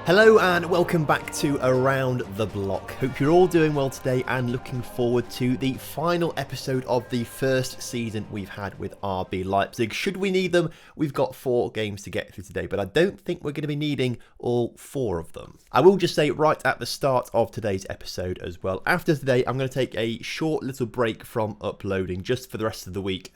Hello and welcome back to Around the Block. Hope you're all doing well today and looking forward to the final episode of the first season we've had with RB Leipzig. Should we need them, we've got 4 games to get through today, but I don't think we're going to be needing all 4 of them. I will just say right at the start of today's episode as well, after today I'm going to take a short little break from uploading just for the rest of the week.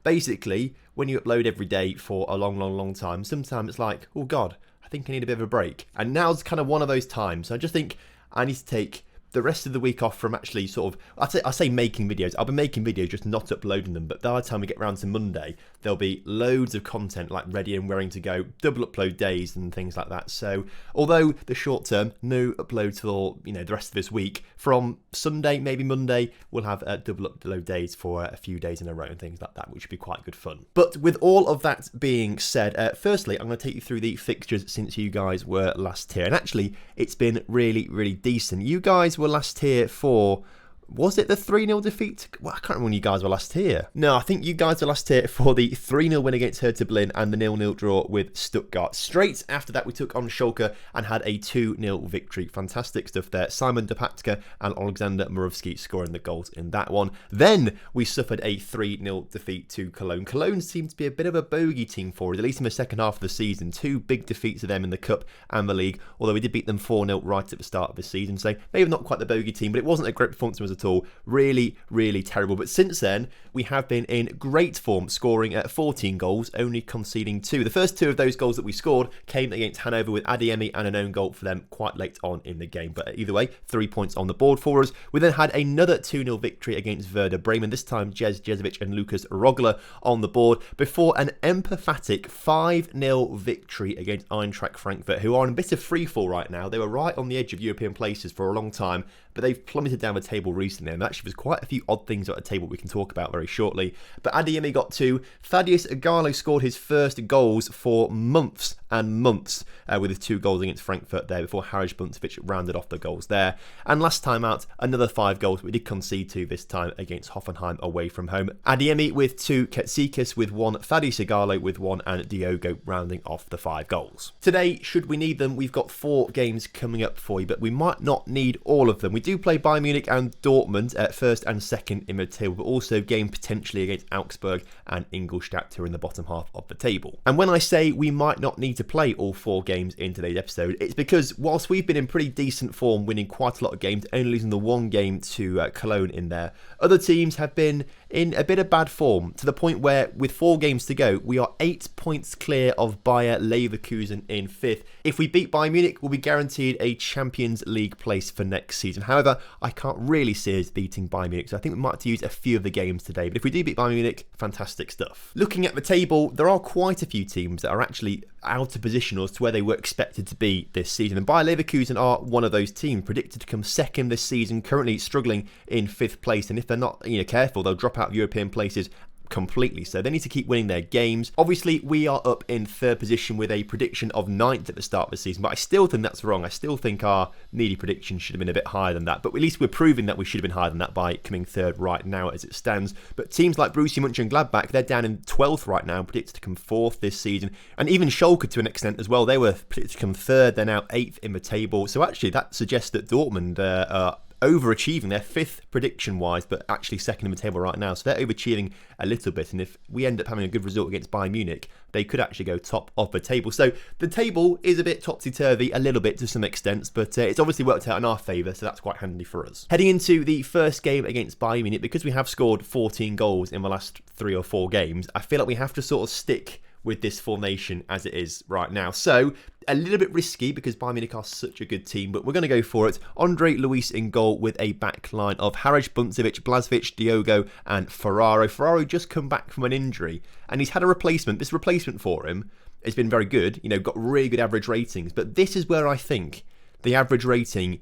Basically, when you upload every day for a long time, sometimes it's like, oh God, I think I need a bit of a break. And now's kind of one of those times. So I just think I need to take the rest of the week off from actually sort of, I say making videos. I'll be making videos, just not uploading them. But by the time we get around to Monday, there'll be loads of content like ready and raring to go, double upload days and things like that. So although the short term, no uploads for, the rest of this week, from Sunday, maybe Monday, we'll have double upload days for a few days in a row and things like that, which would be quite good fun. But with all of that being said, firstly, I'm going to take you through the fixtures since you guys were last here. And actually, it's been really decent. You guys were last here for, was it the 3-0 defeat? Well, I can't remember when you guys were last here. No, I think you guys were last here for the 3-0 win against Hertha Berlin and the 0-0 draw with Stuttgart. Straight after that, we took on Schalke and had a 2-0 victory. Fantastic stuff there. Simon Depatka and Alexander Murovsky scoring the goals in that one. Then we suffered a 3-0 defeat to Cologne. Cologne seemed to be a bit of a bogey team for us, at least in the second half of the season. 2 big defeats to them in the Cup and the League, although we did beat them 4-0 right at the start of the season. So maybe not quite the bogey team, but it wasn't a great performance from us at all. Really terrible. But since then, we have been in great form, scoring at 14 goals, only conceding 2. The first 2 of those goals that we scored came against Hanover with Adeyemi and an own goal for them quite late on in the game. But either way, 3 points on the board for us. We then had another 2-0 victory against Werder Bremen, this time Jezovic and Lucas Rogler on the board, before an emphatic 5-0 victory against Eintracht Frankfurt, who are in a bit of freefall right now. They were right on the edge of European places for a long time, but they've plummeted down the table recently, and actually there's quite a few odd things at the table we can talk about very shortly. But Adeyemi got 2. Thaddeus Igalo scored his first goals for months and months with his 2 goals against Frankfurt there before Harish Buncevic rounded off the goals there. And last time out, another 5 goals we did concede to, this time against Hoffenheim away from home. Adeyemi with 2, Ketsikis with 1, Thaddeus Igalo with 1, and Diogo rounding off the 5 goals. Today, should we need them, we've got 4 games coming up for you, but we might not need all of them. We do play Bayern Munich and Dortmund at first and second in the table, but also game potentially against Augsburg and Ingolstadt, who are in the bottom half of the table. And when I say we might not need to play all 4 games in today's episode, it's because whilst we've been in pretty decent form, winning quite a lot of games, only losing the 1 game to Cologne in there, other teams have been in a bit of bad form, to the point where with 4 games to go, we are 8 points clear of Bayer Leverkusen in 5th. If we beat Bayern Munich, we'll be guaranteed a Champions League place for next season. However, I can't really see us beating Bayern Munich, so I think we might have to use a few of the games today. But if we do beat Bayern Munich, fantastic stuff. Looking at the table, there are quite a few teams that are actually out of position as to where they were expected to be this season. And Bayer Leverkusen are one of those teams, predicted to come second this season, currently struggling in 5th place. And if they're not careful, they'll drop out of European places completely, so they need to keep winning their games. Obviously, we are up in 3rd position with a prediction of 9th at the start of the season, but I still think that's wrong. I still think our needy prediction should have been a bit higher than that, but at least we're proving that we should have been higher than that by coming 3rd right now as it stands. But teams like Borussia Mönchengladbach, they're down in 12th right now, predicted to come 4th this season, and even Schalke to an extent as well. They were predicted to come 3rd, they're now 8th in the table, so actually that suggests that Dortmund are overachieving. Their 5th prediction wise, but actually second in the table right now, so they're overachieving a little bit, and if we end up having a good result against Bayern Munich, they could actually go top of the table. So the table is a bit topsy-turvy a little bit to some extent, but it's obviously worked out in our favour, so that's quite handy for us. Heading into the first game against Bayern Munich, because we have scored 14 goals in the last 3 or 4 games, I feel like we have to sort of stick with this formation as it is right now. So a little bit risky because Bayern Munich are such a good team, but we're going to go for it. Andre Luis in goal with a back line of Harish Buncevic, Blažević, Diogo and Ferraro. Ferraro just come back from an injury and he's had a replacement. This replacement for him has been very good, got really good average ratings, but this is where I think the average rating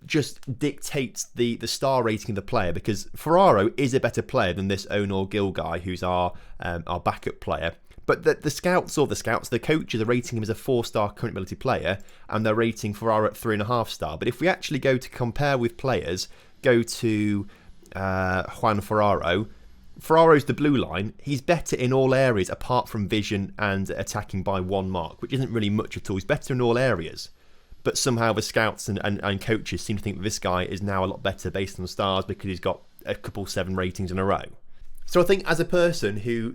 just dictates the star rating of the player, because Ferraro is a better player than this Onur Gil guy who's our backup player. But the coaches are rating him as a 4-star current ability player, and they're rating Ferraro at 3.5 star. But if we actually go to compare with players, go to Juan Ferraro. Ferraro's the blue line. He's better in all areas apart from vision and attacking by 1 mark, which isn't really much at all. He's better in all areas. but somehow the scouts and coaches seem to think that this guy is now a lot better based on the stars because he's got a couple 7 ratings in a row. So I think as a person who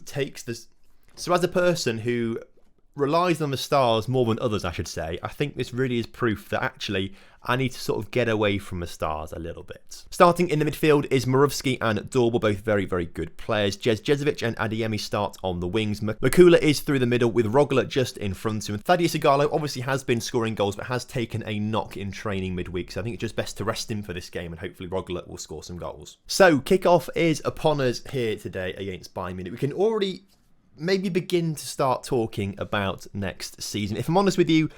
relies on the stars more than others, I should say, I think this really is proof that actually I need to sort of get away from the stars a little bit. Starting in the midfield is Murovski and Dorble, both very, very good players. Jezovic and Adeyemi start on the wings. Makula is through the middle with Rogler just in front of him. Thaddeus Igalo obviously has been scoring goals but has taken a knock in training midweek, so I think it's just best to rest him for this game and hopefully Rogler will score some goals. So kickoff is upon us here today against Bayern Munich. We can already maybe begin to start talking about next season. If I'm honest with you,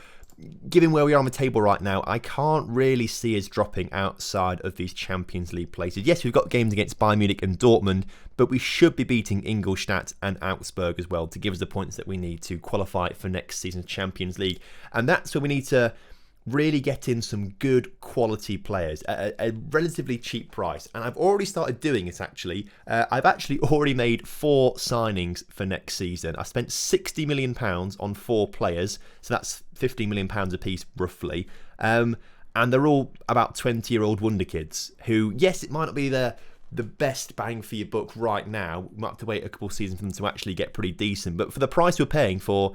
given where we are on the table right now, I can't really see us dropping outside of these Champions League places. Yes, we've got games against Bayern Munich and Dortmund, but we should be beating Ingolstadt and Augsburg as well to give us the points that we need to qualify for next season's Champions League. And that's where we need to really get in some good quality players at a relatively cheap price. And I've already started doing it, actually. I've actually already made 4 signings for next season. I spent £60 million on 4 players, so that's £50 million a piece, roughly. And they're all about 20-year-old wonder kids who, yes, it might not be the best bang for your buck right now. We might have to wait a couple of seasons for them to actually get pretty decent. But for the price we're paying for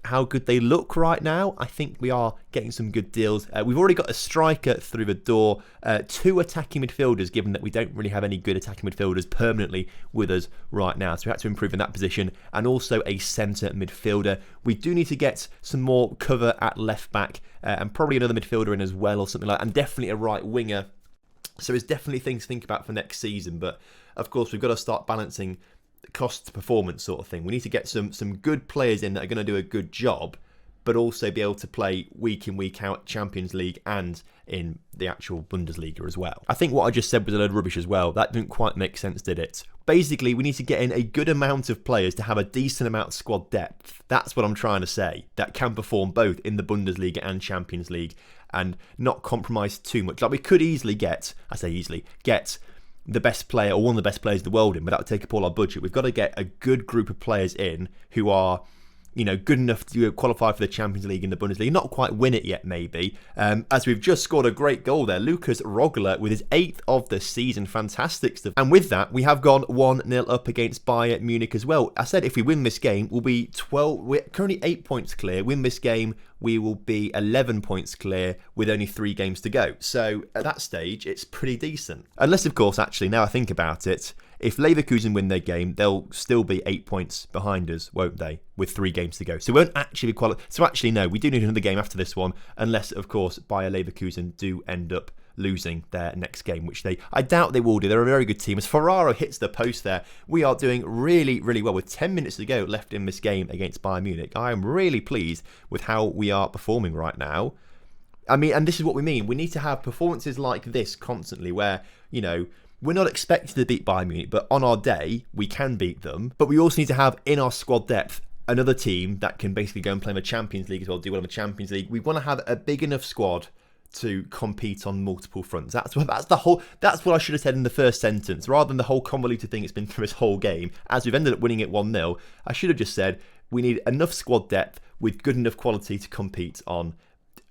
how good they look right now, I think we are getting some good deals. We've already got a striker through the door, 2 attacking midfielders, given that we don't really have any good attacking midfielders permanently with us right now. So we had to improve in that position, and also a centre midfielder. We do need to get some more cover at left back, and probably another midfielder in as well, or something like that, and definitely a right winger. So there's definitely things to think about for next season, but of course we've got to start balancing cost to performance sort of thing. We need to get some good players in that are going to do a good job, but also be able to play week in, week out Champions League and in the actual Bundesliga as well. I think what I just said was a load of rubbish as well. That didn't quite make sense, did it? Basically, we need to get in a good amount of players to have a decent amount of squad depth. That's what I'm trying to say. That can perform both in the Bundesliga and Champions League and not compromise too much. Like we could easily get the best player or one of the best players in the world in, but that would take up all our budget. We've got to get a good group of players in who are, good enough to qualify for the Champions League and the Bundesliga. Not quite win it yet, maybe. As we've just scored a great goal there. Lucas Rogler with his 8th of the season. Fantastic stuff. And with that, we have gone 1-0 up against Bayern Munich as well. I said if we win this game, we'll be 12. We're currently 8 points clear. Win this game, we will be 11 points clear with only 3 games to go. So at that stage, it's pretty decent. Unless, of course, actually, now I think about it, if Leverkusen win their game, they'll still be 8 points behind us, won't they? With 3 games to go. So we won't actually be qualified. So actually, no, we do need another game after this one, unless, of course, Bayer Leverkusen do end up losing their next game, which I doubt they will do. They're a very good team. As Ferraro hits the post there, we are doing really, really well. With 10 minutes to go left in this game against Bayern Munich, I am really pleased with how we are performing right now. I mean, and this is what we mean. We need to have performances like this constantly where, we're not expected to beat Bayern Munich, but on our day, we can beat them. But we also need to have in our squad depth another team that can basically go and play in the Champions League as well, do well in the Champions League. We want to have a big enough squad to compete on multiple fronts. That's what I should have said in the first sentence, rather than the whole convoluted thing it's been through this whole game. As we've ended up winning it 1-0, I should have just said we need enough squad depth with good enough quality to compete on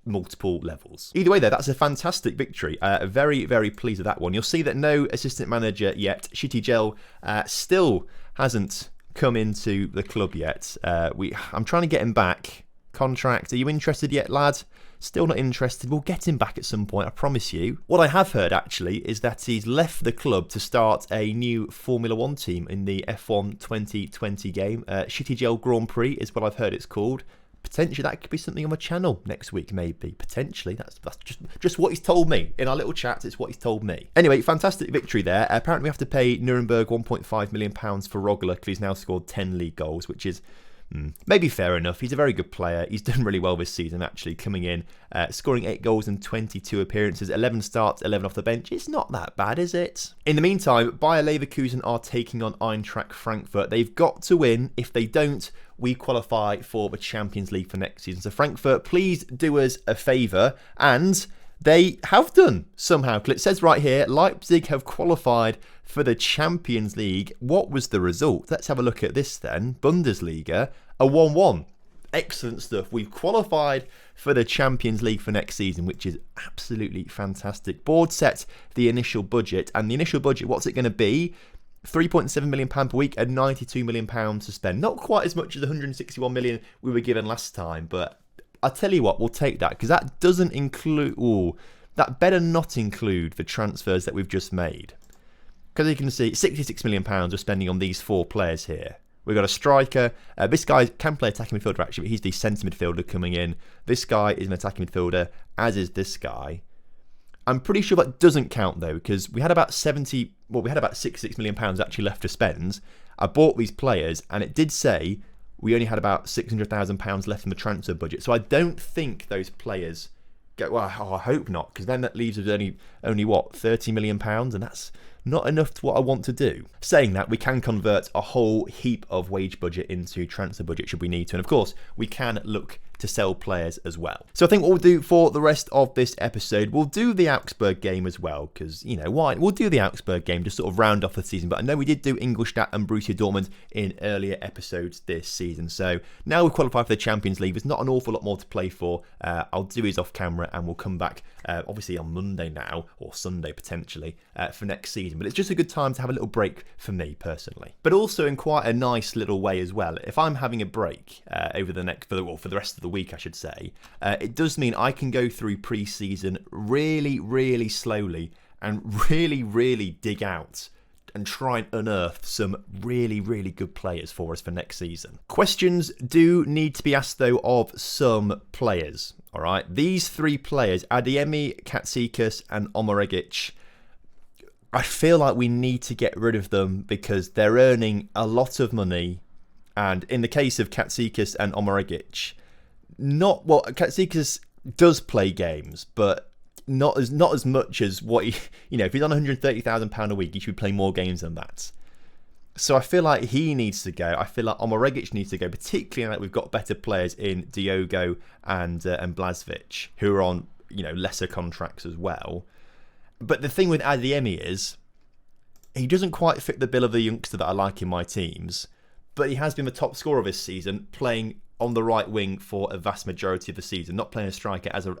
multiple levels. Either way though, that's a fantastic victory. Very, very pleased with that one. You'll see that no assistant manager yet. Shitty Gel still hasn't come into the club yet. I'm trying to get him back. Contract, are you interested yet, lad? Still not interested. We'll get him back at some point, I promise you. What I have heard, actually, is that he's left the club to start a new Formula 1 team in the F1 2020 game. Shitty Gel Grand Prix is what I've heard it's called. Potentially that could be something on the channel next week, maybe. Potentially. That's just what he's told me. In our little chat, it's what he's told me. Anyway, fantastic victory there. Apparently we have to pay Nuremberg £1.5 million for Rogler because he's now scored 10 league goals, which is maybe fair enough. He's a very good player. He's done really well this season, actually, coming in, scoring 8 goals in 22 appearances, 11 starts, 11 off the bench. It's not that bad, is it? In the meantime, Bayer Leverkusen are taking on Eintracht Frankfurt. They've got to win. If they don't, we qualify for the Champions League for next season. So Frankfurt, please do us a favour. And they have done somehow. It says right here, Leipzig have qualified for the Champions League. What was the result? Let's have a look at this then. Bundesliga, a 1-1. Excellent stuff. We've qualified for the Champions League for next season, which is absolutely fantastic. Board set the initial budget, and the initial budget, what's it going to be? £3.7 million per week and £92 million to spend. Not quite as much as the £161 million we were given last time, but I'll tell you what, we'll take that, because that doesn't include... that better not include the transfers that we've just made. Because you can see, £66 million we're spending on these 4 players here. We've got a striker. This guy can play attacking midfielder, actually, but he's the centre midfielder coming in. This guy is an attacking midfielder, as is this guy. I'm pretty sure that doesn't count, though, because we had about £66 million actually left to spend. I bought these players, and it did say we only had about £600,000 left in the transfer budget. So I don't think those players go... Well, I hope not, because then that leaves us only what, £30 million, and that's not enough to what I want to do. Saying that, we can convert a whole heap of wage budget into transfer budget should we need to. And of course, we can look to sell players as well. So I think what we'll do for the rest of this episode, we'll do the Augsburg game as well, because, you know, why? We'll do the Augsburg game to sort of round off the season. But I know we did do Ingolstadt and Borussia Dortmund in earlier episodes this season. So now we've qualified for the Champions League. There's not an awful lot more to play for. I'll do his off camera, and we'll come back obviously on Monday now, or Sunday potentially, for next season. But it's just a good time to have a little break for me personally. But also in quite a nice little way as well. If I'm having a break over the next, for the rest of the week, I should say, it does mean I can go through pre-season really, really slowly and really, really dig out and try and unearth some really, really good players for us for next season. Questions do need to be asked, though, of some players. All right, these 3 players, Adeyemi, Katsikas and Omoregic, I feel like we need to get rid of them because they're earning a lot of money. And in the case of Katsikas and Omoregic, Katsikas does play games, but not as much as what he, you know, if he's on £130,000 a week, he should play more games than that. So I feel like he needs to go. I feel like Omoregic needs to go, particularly now that we've got better players in Diogo and Blažević, who are on, you know, lesser contracts as well. But the thing with Adeyemi is he doesn't quite fit the bill of the youngster that I like in my teams, but he has been the top scorer this season, playing on the right wing for a vast majority of the season, not playing a striker as a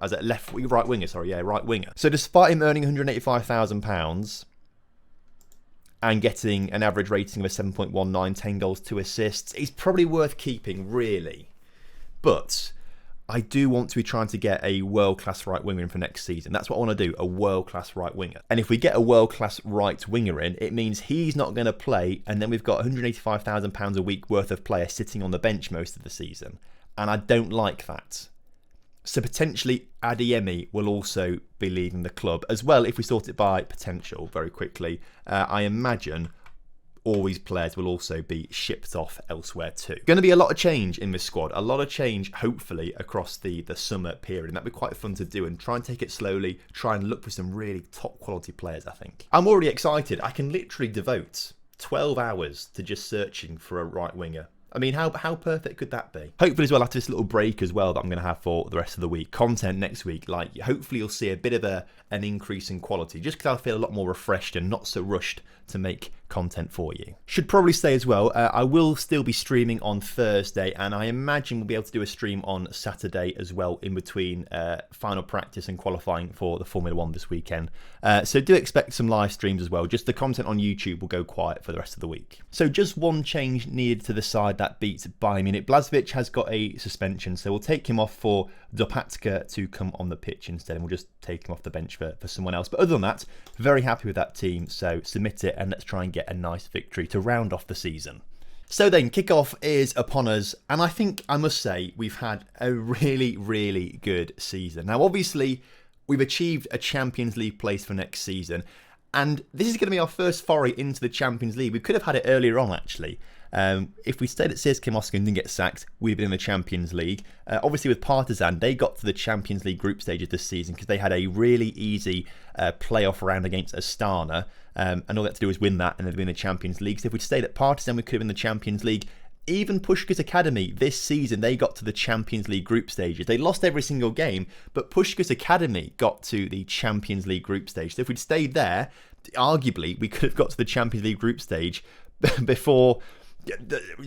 right winger. So despite him earning £185,000 and getting an average rating of a 7.19, 10 goals, 2 assists, he's probably worth keeping, really. But I do want to be trying to get a world-class right winger in for next season. That's what I want to do, a world-class right winger. And if we get a world-class right winger in, it means he's not going to play, and then we've got £185,000 a week worth of player sitting on the bench most of the season. And I don't like that. So potentially Adeyemi will also be leaving the club as well if we sort it by potential very quickly. I imagine all these players will also be shipped off elsewhere too. Going to be a lot of change in this squad, a lot of change hopefully across the summer period, and that'd be quite fun to do and try and take it slowly, try and look for some really top quality players, I think. I'm already excited. I can literally devote 12 hours to just searching for a right winger. I mean, how perfect could that be? Hopefully as well, after this little break as well that I'm going to have for the rest of the week, content next week, like hopefully you'll see a bit of an increase in quality, just because I'll feel a lot more refreshed and not so rushed to make content for you. Should probably say as well, I will still be streaming on Thursday, and I imagine we'll be able to do a stream on Saturday as well in between final practice and qualifying for the Formula 1 this weekend. So do expect some live streams as well. Just the content on YouTube will go quiet for the rest of the week. So just one change needed to the side that beats Bayern Munich. Blažević has got a suspension, so we'll take him off for Dopatka to come on the pitch instead, and we'll just take him off the bench for someone else. But other than that, very happy with that team, so submit it and let's try and get a nice victory to round off the season. So then, kickoff is upon us, and I think I must say we've had a really, really good season. Now, obviously, we've achieved a Champions League place for next season, and this is going to be our first foray into the Champions League. We could have had it earlier on, actually. If we stayed at CSKA Moscow and didn't get sacked, we'd have been in the Champions League. Obviously, with Partizan, they got to the Champions League group stages this season because they had a really easy playoff round against Astana, and all they had to do was win that and they'd be in the Champions League. So if we'd stayed at Partizan, we could have been in the Champions League. Even Puskás Academy this season, they got to the Champions League group stages. They lost every single game, but Puskás Academy got to the Champions League group stage. So if we'd stayed there, arguably we could have got to the Champions League group stage before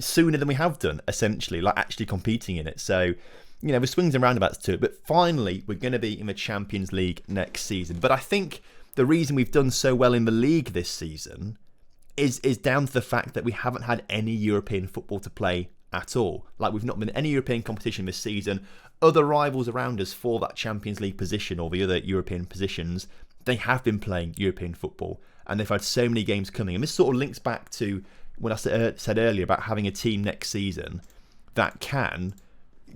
sooner than we have done, essentially, like actually competing in it. So, there's swings and roundabouts to it, but finally we're going to be in the Champions League next season. But I think the reason we've done so well in the league this season is down to the fact that we haven't had any European football to play at all. Like, we've not been in any European competition this season. Other rivals around us for that Champions League position or the other European positions, they have been playing European football, and they've had so many games coming. And this sort of links back to what I said earlier about having a team next season that can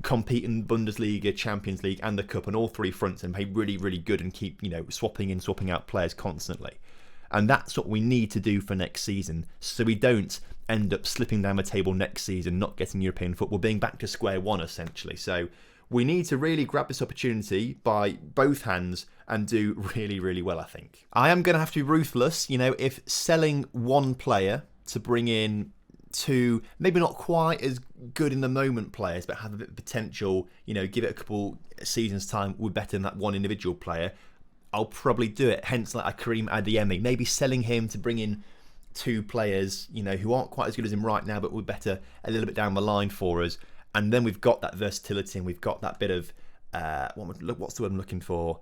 compete in Bundesliga, Champions League and the Cup on all three fronts and play really, really good and keep, swapping in, swapping out players constantly. And that's what we need to do for next season, so we don't end up slipping down the table next season, not getting European football, being back to square one, essentially. So we need to really grab this opportunity by both hands and do really, really well, I think. I am going to have to be ruthless, if selling one player to bring in two, maybe not quite as good in the moment players, but have a bit of potential, give it a couple seasons' time, we're better than that one individual player, I'll probably do it. Hence, like a Karim Adeyemi, maybe selling him to bring in two players, who aren't quite as good as him right now, but we're better a little bit down the line for us. And then we've got that versatility and we've got that bit of, what's the word I'm looking for?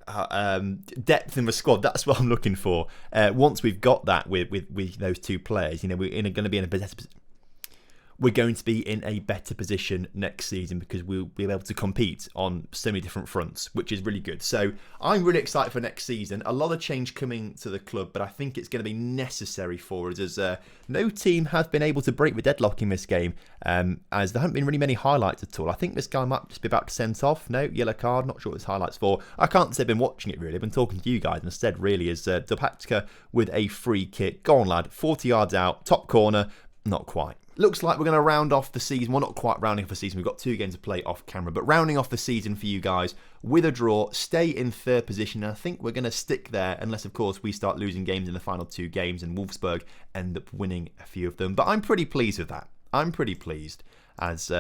Depth in the squad. That's what I'm looking for. Once we've got that with those two players, we're going to be in a better position next season because we'll be able to compete on so many different fronts, which is really good. So I'm really excited for next season. A lot of change coming to the club, but I think it's going to be necessary for us as no team has been able to break the deadlock in this game, as there haven't been really many highlights at all. I think this guy might just be about to sent off. No, yellow card. Not sure what his highlights for. I can't say I've been watching it really. I've been talking to you guys instead. Really, is Dopatka with a free kick. Go on, lad. 40 yards out, top corner. Not quite. Looks like we're going to round off the season. Well, not quite rounding off the season. We've got 2 games to play off camera. But rounding off the season for you guys with a draw, stay in 3rd position. And I think we're going to stick there unless, of course, we start losing games in the final 2 games and Wolfsburg end up winning a few of them. But I'm pretty pleased with that. I'm pretty pleased as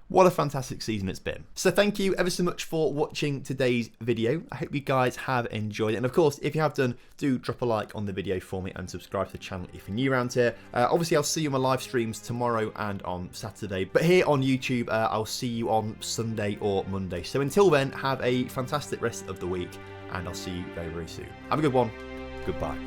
what a fantastic season it's been. So thank you ever so much for watching today's video. I hope you guys have enjoyed it. And of course, if you have done, do drop a like on the video for me and subscribe to the channel if you're new around here. Obviously, I'll see you in my live streams tomorrow and on Saturday. But here on YouTube, I'll see you on Sunday or Monday. So until then, have a fantastic rest of the week and I'll see you very, very soon. Have a good one. Goodbye.